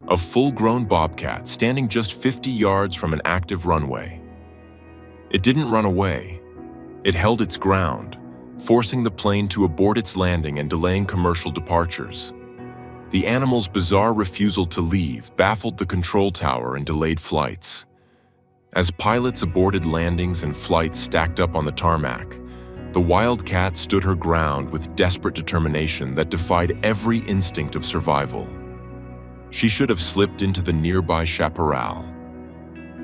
A full-grown bobcat standing just 50 yards from an active runway. It didn't run away. It held its ground, forcing the plane to abort its landing and delaying commercial departures. The animal's bizarre refusal to leave baffled the control tower and delayed flights. As pilots aborted landings and flights stacked up on the tarmac, the wildcat stood her ground with desperate determination that defied every instinct of survival. She should have slipped into the nearby chaparral.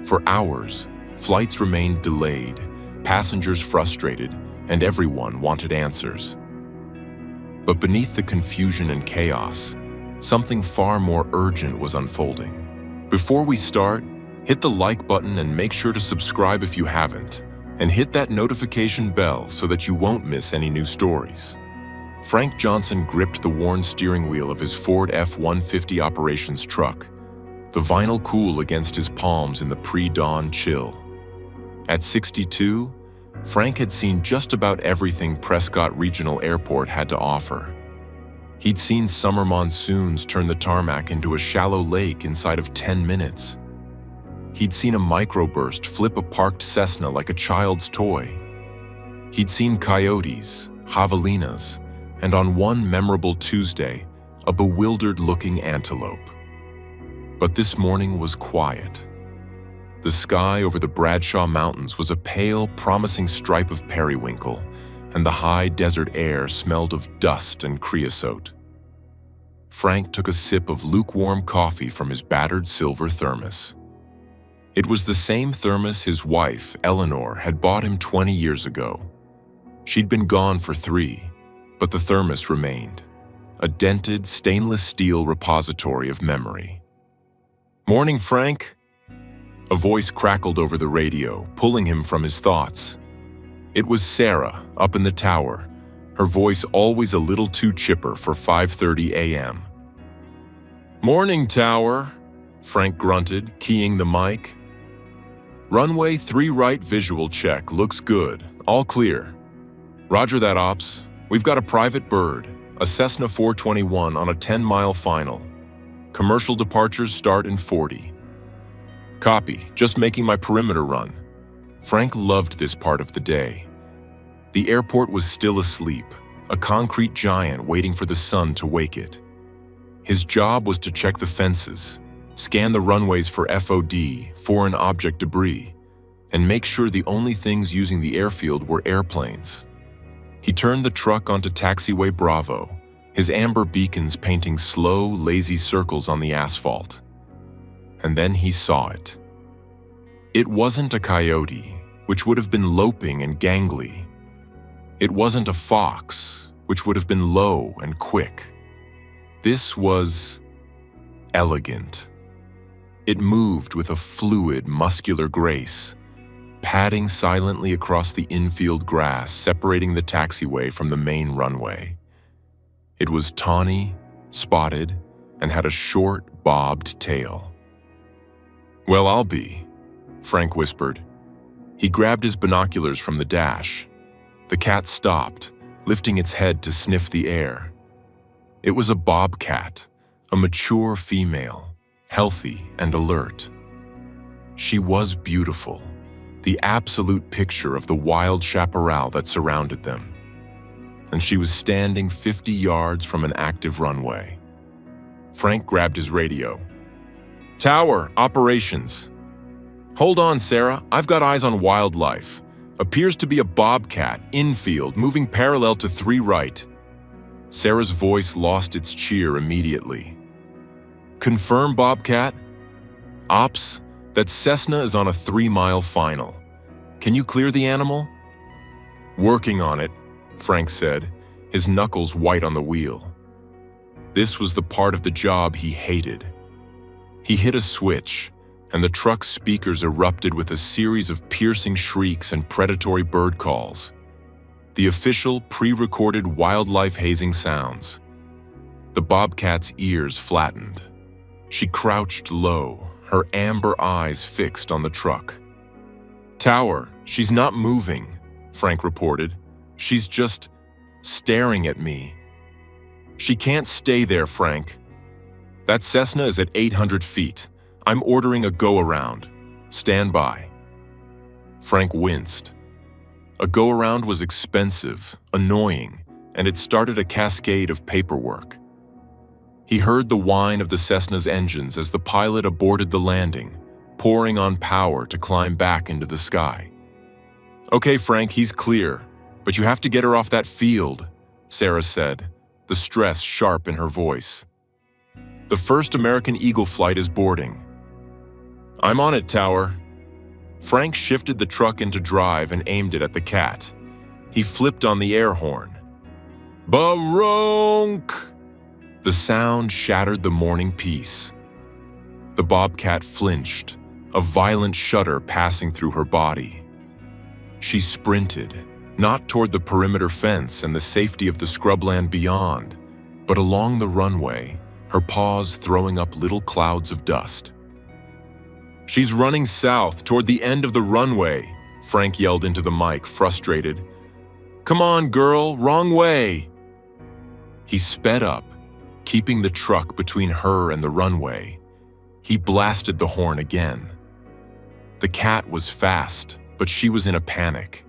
For hours, flights remained delayed, passengers frustrated, and everyone wanted answers. But beneath the confusion and chaos, something far more urgent was unfolding. Before we start, hit the like button and make sure to subscribe if you haven't, and hit that notification bell so that you won't miss any new stories. Frank Johnson gripped the worn steering wheel of his Ford F-150 operations truck, the vinyl cool against his palms in the pre-dawn chill. At 62, Frank had seen just about everything Prescott Regional Airport had to offer. He'd seen summer monsoons turn the tarmac into a shallow lake inside of 10 minutes. He'd seen a microburst flip a parked Cessna like a child's toy. He'd seen coyotes, javelinas, and on one memorable Tuesday, a bewildered-looking antelope. But this morning was quiet. The sky over the Bradshaw Mountains was a pale, promising stripe of periwinkle, and the high desert air smelled of dust and creosote. Frank took a sip of lukewarm coffee from his battered silver thermos. It was the same thermos his wife, Eleanor, had bought him 20 years ago. She'd been gone for 3, but the thermos remained, a dented stainless steel repository of memory. "Morning, Frank," a voice crackled over the radio, pulling him from his thoughts. It was Sarah, up in the tower, her voice always a little too chipper for 5:30 a.m. "Morning, tower," Frank grunted, keying the mic. "Runway 3 right visual check, looks good, all clear." "Roger that, ops. We've got a private bird, a Cessna 421 on a 10-mile final. Commercial departures start in 40. "Copy, just making my perimeter run." Frank loved this part of the day. The airport was still asleep, a concrete giant waiting for the sun to wake it. His job was to check the fences, scan the runways for FOD, foreign object debris, and make sure the only things using the airfield were airplanes. He turned the truck onto taxiway Bravo, his amber beacons painting slow, lazy circles on the asphalt. And then he saw it. It wasn't a coyote, which would have been loping and gangly. It wasn't a fox, which would have been low and quick. This was elegant. It moved with a fluid, muscular grace, padding silently across the infield grass separating the taxiway from the main runway. It was tawny, spotted, and had a short, bobbed tail. "Well, I'll be," Frank whispered. He grabbed his binoculars from the dash. The cat stopped, lifting its head to sniff the air. It was a bobcat, a mature female, healthy and alert. She was beautiful, the absolute picture of the wild chaparral that surrounded them. And she was standing 50 yards from an active runway. Frank grabbed his radio. "Tower, operations." "Hold on, Sarah, I've got eyes on wildlife. Appears to be a bobcat, infield, moving parallel to 3 right. Sarah's voice lost its cheer immediately. "Confirm, Bobcat?" "Ops, that Cessna is on a 3-mile final. Can you clear the animal?" "Working on it," Frank said, his knuckles white on the wheel. This was the part of the job he hated. He hit a switch, and the truck's speakers erupted with a series of piercing shrieks and predatory bird calls. The official, pre-recorded wildlife hazing sounds. The bobcat's ears flattened. She crouched low, her amber eyes fixed on the truck. "Tower, she's not moving," Frank reported. "She's just staring at me." "She can't stay there, Frank." That Cessna is at 800 feet. I'm ordering a go-around. Stand by. Frank winced. A go-around was expensive, annoying, and it started a cascade of paperwork. He heard the whine of the Cessna's engines as the pilot aborted the landing, pouring on power to climb back into the sky. "Okay, Frank, he's clear, but you have to get her off that field," Sarah said, the stress sharp in her voice. "The first American Eagle flight is boarding." "I'm on it, Tower." Frank shifted the truck into drive and aimed it at the cat. He flipped on the air horn. Baronk! The sound shattered the morning peace. The Bobcat flinched, a violent shudder passing through her body. She sprinted, not toward the perimeter fence and the safety of the scrubland beyond, but along the runway, her paws throwing up little clouds of dust. "She's running south toward the end of the runway," Frank yelled into the mic, frustrated. "Come on, girl, wrong way." He sped up, keeping the truck between her and the runway. He blasted the horn again. The cat was fast, but she was in a panic.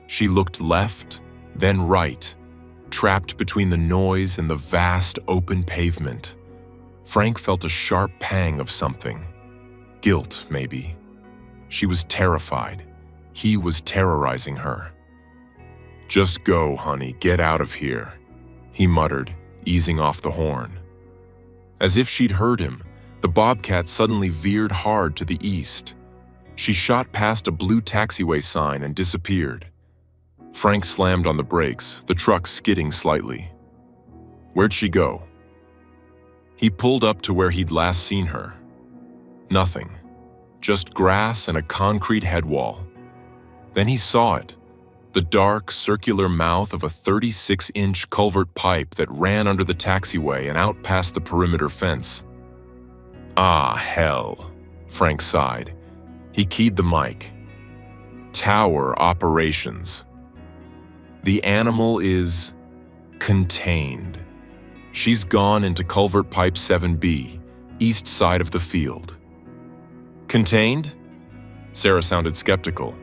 She looked left, then right, trapped between the noise and the vast open pavement. Frank felt a sharp pang of something. Guilt, maybe. She was terrified. He was terrorizing her. "Just go, honey, get out of here," he muttered, easing off the horn. As if she'd heard him, the Bobcat suddenly veered hard to the east. She shot past a blue taxiway sign and disappeared. Frank slammed on the brakes, the truck skidding slightly. Where'd she go? He pulled up to where he'd last seen her. Nothing. Just grass and a concrete headwall. Then he saw it. The dark, circular mouth of a 36-inch culvert pipe that ran under the taxiway and out past the perimeter fence. "Ah, hell," Frank sighed. He keyed the mic. "Tower operations. The animal is contained. She's gone into culvert pipe 7B, east side of the field." "Contained?" Sarah sounded skeptical.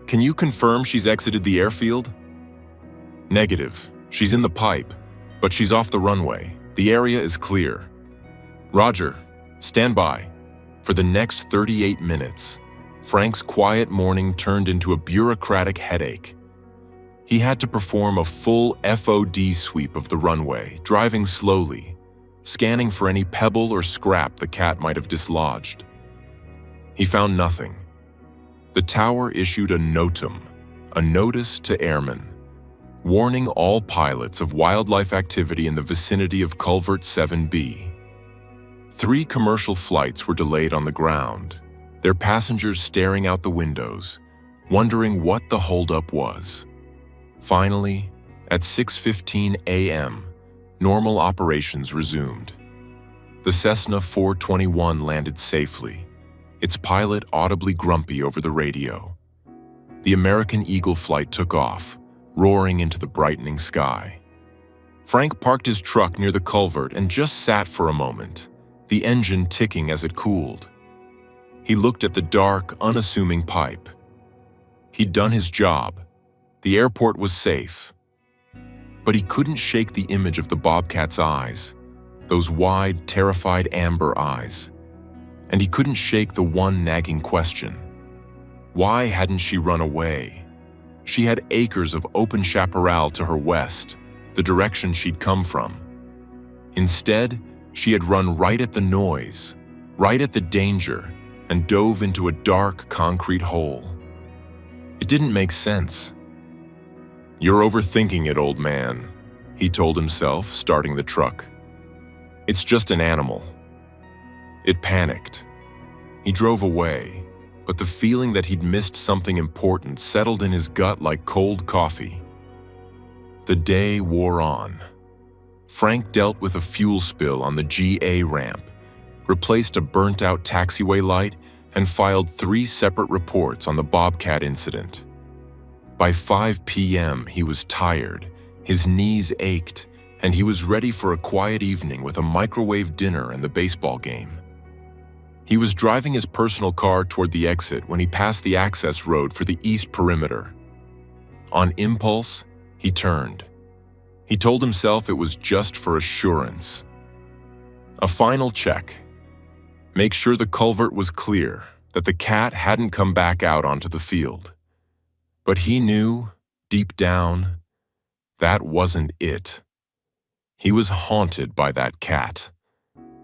"Can you confirm she's exited the airfield?" "Negative. She's in the pipe, but she's off the runway. The area is clear." "Roger. Stand by." For the next 38 minutes, Frank's quiet morning turned into a bureaucratic headache. He had to perform a full FOD sweep of the runway, driving slowly, scanning for any pebble or scrap the cat might have dislodged. He found nothing. The tower issued a notum, a notice to airmen, warning all pilots of wildlife activity in the vicinity of Culvert 7B. 3 commercial flights were delayed on the ground, their passengers staring out the windows, wondering what the holdup was. Finally, at 6:15 a.m., normal operations resumed. The Cessna 421 landed safely, its pilot audibly grumpy over the radio. The American Eagle flight took off, roaring into the brightening sky. Frank parked his truck near the culvert and just sat for a moment, the engine ticking as it cooled. He looked at the dark, unassuming pipe. He'd done his job. The airport was safe. But he couldn't shake the image of the Bobcat's eyes, those wide, terrified amber eyes. And he couldn't shake the one nagging question. Why hadn't she run away? She had acres of open chaparral to her west, the direction she'd come from. Instead, she had run right at the noise, right at the danger, and dove into a dark concrete hole. It didn't make sense. "You're overthinking it, old man," he told himself, starting the truck. "It's just an animal." It panicked. He drove away, but the feeling that he'd missed something important settled in his gut like cold coffee. The day wore on. Frank dealt with a fuel spill on the GA ramp, replaced a burnt-out taxiway light, and filed 3 separate reports on the Bobcat incident. By 5 p.m., he was tired, his knees ached, and he was ready for a quiet evening with a microwave dinner and the baseball game. He was driving his personal car toward the exit when he passed the access road for the east perimeter. On impulse, he turned. He told himself it was just for assurance. A final check. Make sure the culvert was clear, that the cat hadn't come back out onto the field. But he knew, deep down, that wasn't it. He was haunted by that cat.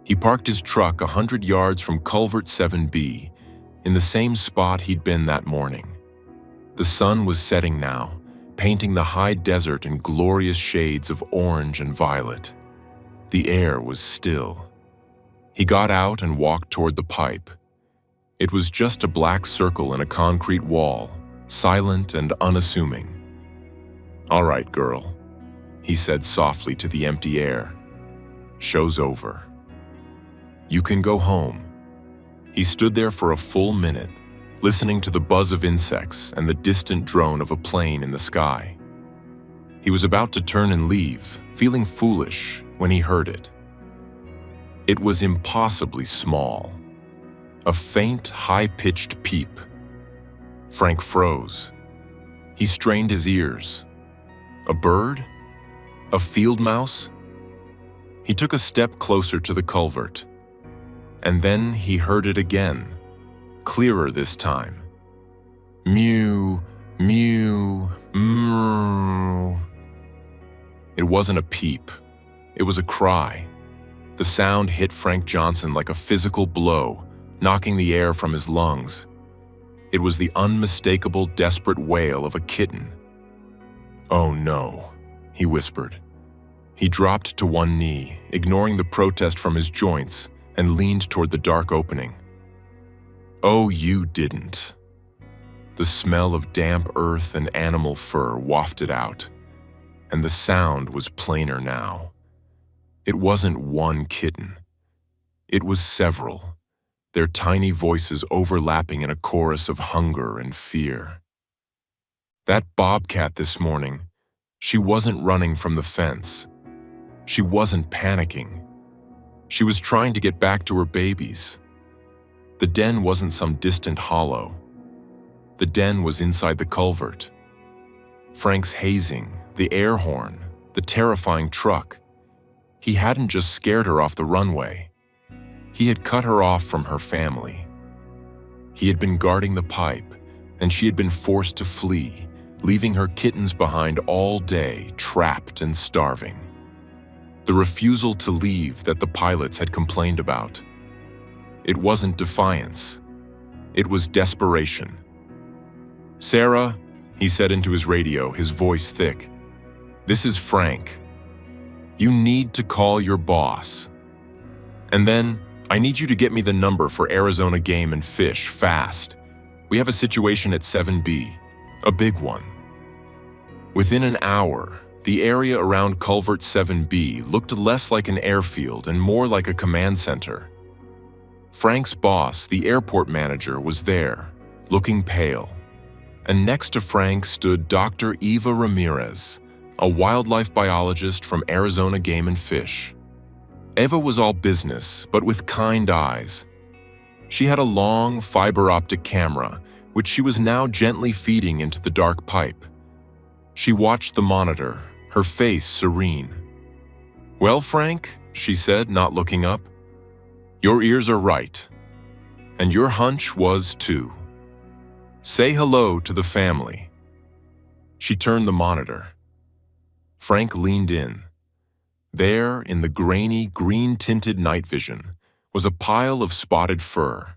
He parked his truck 100 yards from Culvert 7B, in the same spot he'd been that morning. The sun was setting now, painting the high desert in glorious shades of orange and violet. The air was still. He got out and walked toward the pipe. It was just a black circle in a concrete wall, silent and unassuming. "All right, girl," he said softly to the empty air. "Show's over. You can go home." He stood there for a full minute, listening to the buzz of insects and the distant drone of a plane in the sky. He was about to turn and leave, feeling foolish, when he heard it. It was impossibly small. A faint, high-pitched peep. Frank froze. He strained his ears. A bird? A field mouse? He took a step closer to the culvert. And then he heard it again, clearer this time. Mew, mew, meow. It wasn't a peep. It was a cry. The sound hit Frank Johnson like a physical blow, knocking the air from his lungs. It was the unmistakable, desperate wail of a kitten. "Oh no," he whispered. He dropped to one knee, ignoring the protest from his joints, and leaned toward the dark opening. "Oh, you didn't." The smell of damp earth and animal fur wafted out, and the sound was plainer now. It wasn't one kitten. It was several, their tiny voices overlapping in a chorus of hunger and fear. That bobcat this morning, she wasn't running from the fence. She wasn't panicking. She was trying to get back to her babies. The den wasn't some distant hollow. The den was inside the culvert. Frank's hazing, the air horn, the terrifying truck. He hadn't just scared her off the runway. He had cut her off from her family. He had been guarding the pipe, and she had been forced to flee, leaving her kittens behind all day, trapped and starving. The refusal to leave that the pilots had complained about. It wasn't defiance. It was desperation. "Sarah," he said into his radio, his voice thick. "This is Frank. You need to call your boss. And then, I need you to get me the number for Arizona Game and Fish, fast. We have a situation at 7B, a big one." Within an hour, the area around Culvert 7B looked less like an airfield and more like a command center. Frank's boss, the airport manager, was there, looking pale. And next to Frank stood Dr. Eva Ramirez, a wildlife biologist from Arizona Game and Fish. Eva was all business, but with kind eyes. She had a long, fiber-optic camera, which she was now gently feeding into the dark pipe. She watched the monitor, her face serene. "Well, Frank," she said, not looking up, "your ears are right. And your hunch was too. Say hello to the family." She turned the monitor. Frank leaned in. There, in the grainy, green-tinted night vision, was a pile of spotted fur.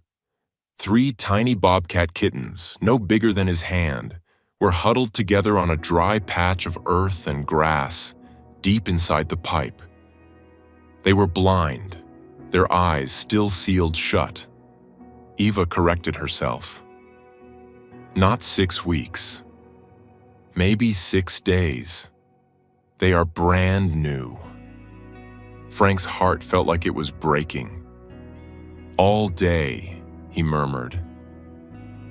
3 tiny bobcat kittens, no bigger than his hand, were huddled together on a dry patch of earth and grass, deep inside the pipe. They were blind, their eyes still sealed shut. Eva corrected herself. Not 6 weeks. Maybe 6 days. They are brand new. Frank's heart felt like it was breaking. "All day," he murmured.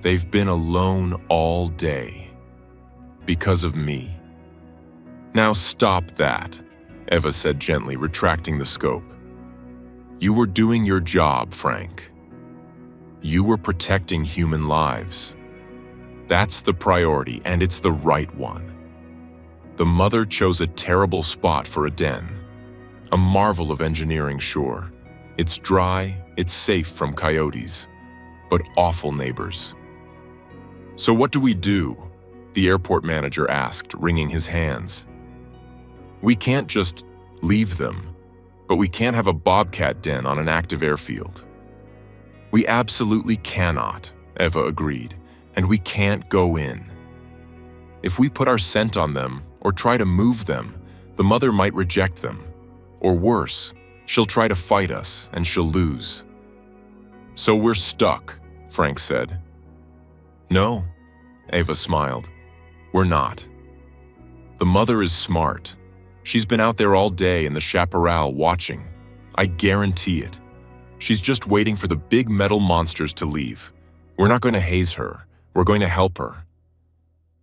"They've been alone all day. Because of me. Now stop that, Eva said gently, retracting the scope. You were doing your job, Frank. You were protecting human lives. That's the priority, and it's the right one. The mother chose a terrible spot for a den. A marvel of engineering, sure. It's dry, it's safe from coyotes, but awful neighbors. So what do we do? The airport manager asked, wringing his hands. We can't just leave them, but we can't have a Bobcat den on an active airfield. We absolutely cannot, Eva agreed, and we can't go in. If we put our scent on them or try to move them, the mother might reject them. Or worse, she'll try to fight us and she'll lose. So we're stuck, Frank said. No, Eva smiled. We're not. The mother is smart. She's been out there all day in the chaparral watching. I guarantee it. She's just waiting for the big metal monsters to leave. We're not going to haze her. We're going to help her.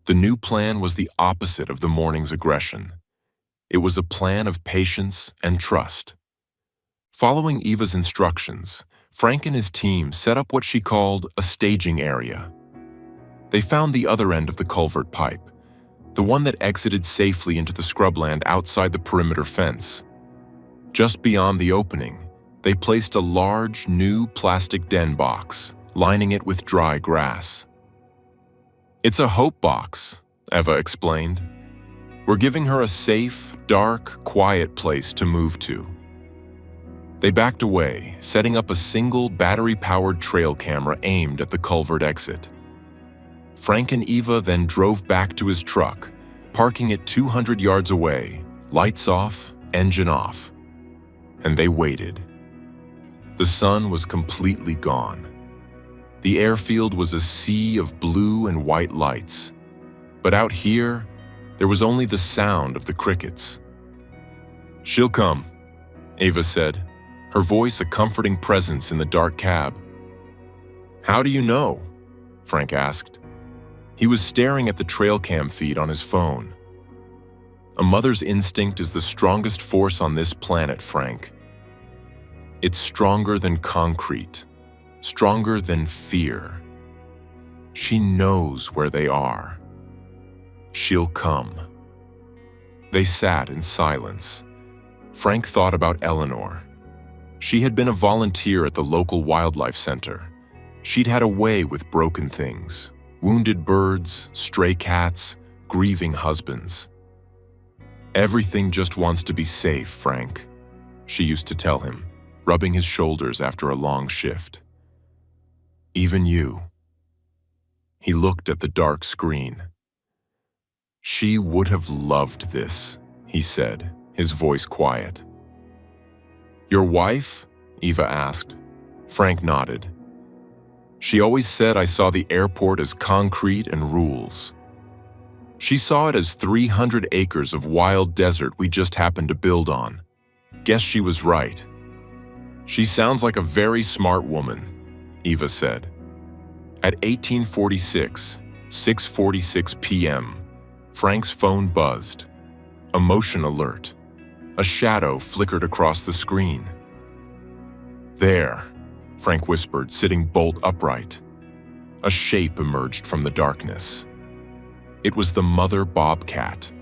The new plan was the opposite of the morning's aggression. It was a plan of patience and trust. Following Eva's instructions, Frank and his team set up what she called a staging area. They found the other end of the culvert pipe, the one that exited safely into the scrubland outside the perimeter fence. Just beyond the opening, they placed a large, new plastic den box, lining it with dry grass. It's a hope box, Eva explained. We're giving her a safe, dark, quiet place to move to. They backed away, setting up a single battery-powered trail camera aimed at the culvert exit. Frank and Eva then drove back to his truck, parking it 200 yards away, lights off, engine off. And they waited. The sun was completely gone. The airfield was a sea of blue and white lights. But out here, there was only the sound of the crickets. She'll come, Eva said, her voice a comforting presence in the dark cab. How do you know? Frank asked. He was staring at the trail cam feed on his phone. A mother's instinct is the strongest force on this planet, Frank. It's stronger than concrete, stronger than fear. She knows where they are. She'll come. They sat in silence. Frank thought about Eleanor. She had been a volunteer at the local wildlife center. She'd had a way with broken things, wounded birds, stray cats, grieving husbands. Everything just wants to be safe, Frank, she used to tell him, rubbing his shoulders after a long shift. Even you. He looked at the dark screen. She would have loved this, he said, his voice quiet. Your wife? Eva asked. Frank nodded. She always said I saw the airport as concrete and rules. She saw it as 300 acres of wild desert we just happened to build on. Guess she was right. She sounds like a very smart woman, Eva said. At 1846, 6:46 p.m., Frank's phone buzzed. Emotion alert. A shadow flickered across the screen. There, Frank whispered, sitting bolt upright. A shape emerged from the darkness. It was the mother Bobcat.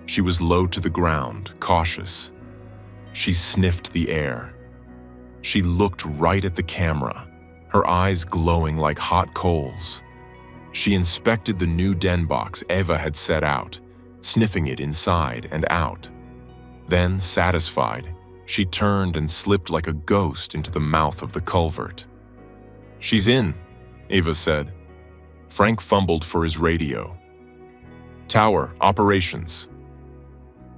She was low to the ground, cautious. She sniffed the air. She looked right at the camera, her eyes glowing like hot coals. She inspected the new den box Eva had set out, sniffing it inside and out. Then, satisfied, she turned and slipped like a ghost into the mouth of the culvert. She's in, Eva said. Frank fumbled for his radio. Tower, operations.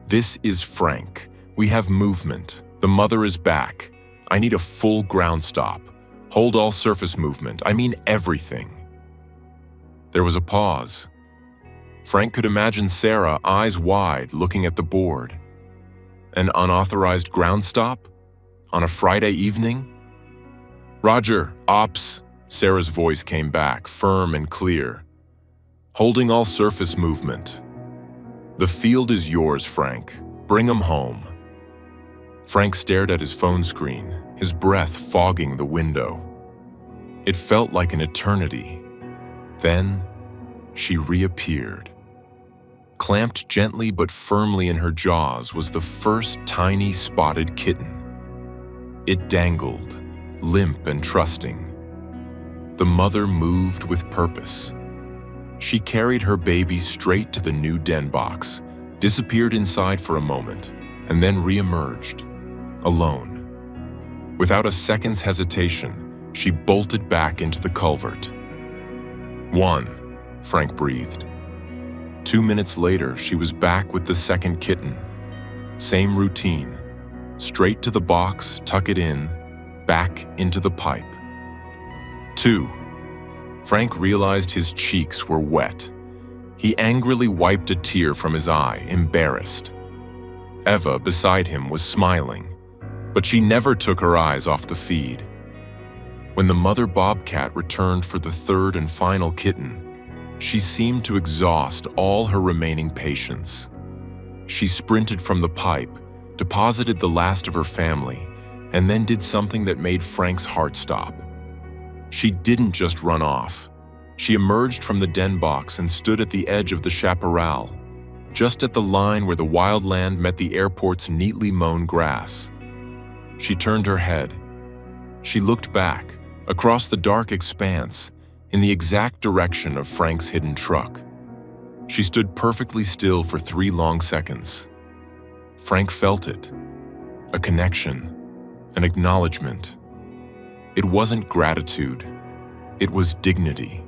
This is Frank. We have movement. The mother is back. I need a full ground stop. Hold all surface movement. I mean everything. There was a pause. Frank could imagine Sarah, eyes wide, looking at the board. An unauthorized ground stop? On a Friday evening? Roger, ops, Sarah's voice came back, firm and clear. Holding all surface movement. The field is yours, Frank. Bring 'em home. Frank stared at his phone screen, his breath fogging the window. It felt like an eternity. Then, she reappeared. Clamped gently but firmly in her jaws was the first tiny spotted kitten. It dangled, limp and trusting. The mother moved with purpose. She carried her baby straight to the new den box, disappeared inside for a moment, and then re-emerged, alone. Without a second's hesitation, she bolted back into the culvert. "One," Frank breathed. 2 minutes later, she was back with the second kitten. Same routine. Straight to the box, tuck it in, back into the pipe. 2. Frank realized his cheeks were wet. He angrily wiped a tear from his eye, embarrassed. Eva, beside him, was smiling, but she never took her eyes off the feed. When the mother bobcat returned for the third and final kitten, she seemed to exhaust all her remaining patience. She sprinted from the pipe, deposited the last of her family, and then did something that made Frank's heart stop. She didn't just run off. She emerged from the den box and stood at the edge of the chaparral, just at the line where the wildland met the airport's neatly mown grass. She turned her head. She looked back, across the dark expanse, in the exact direction of Frank's hidden truck. She stood perfectly still for 3 long seconds. Frank felt it. A connection, an acknowledgement. It wasn't gratitude. It was dignity.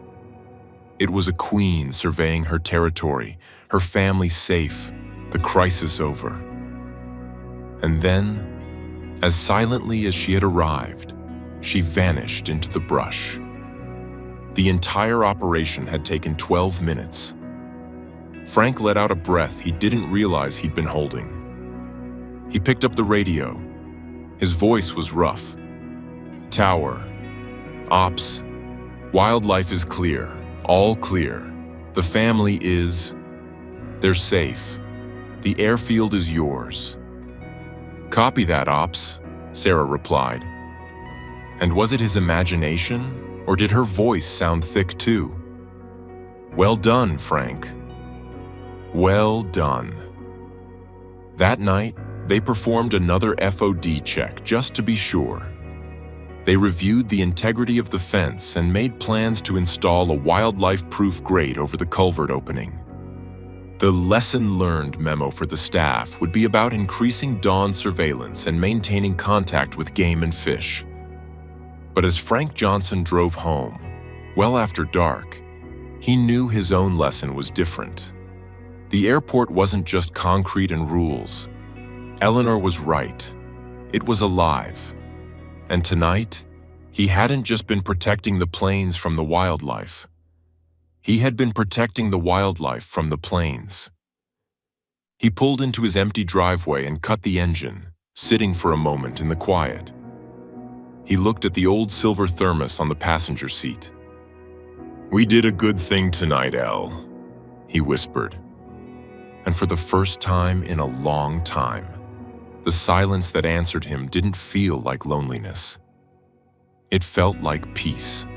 It was a queen surveying her territory, her family safe, the crisis over. And then, as silently as she had arrived, she vanished into the brush. The entire operation had taken 12 minutes. Frank let out a breath he didn't realize he'd been holding. He picked up the radio. His voice was rough. "Tower. Ops. Wildlife is clear. All clear. The family is... They're safe. The airfield is yours." "Copy that, Ops," Sarah replied. And was it his imagination, or did her voice sound thick too? "Well done, Frank. Well done." That night, they performed another FOD check just to be sure. They reviewed the integrity of the fence and made plans to install a wildlife-proof grate over the culvert opening. The lesson learned memo for the staff would be about increasing dawn surveillance and maintaining contact with game and fish. But as Frank Johnson drove home, well after dark, he knew his own lesson was different. The airport wasn't just concrete and rules. Eleanor was right. It was alive. And tonight, he hadn't just been protecting the planes from the wildlife. He had been protecting the wildlife from the planes. He pulled into his empty driveway and cut the engine, sitting for a moment in the quiet. He looked at the old silver thermos on the passenger seat. "We did a good thing tonight, Elle," he whispered. And for the first time in a long time, the silence that answered him didn't feel like loneliness. It felt like peace.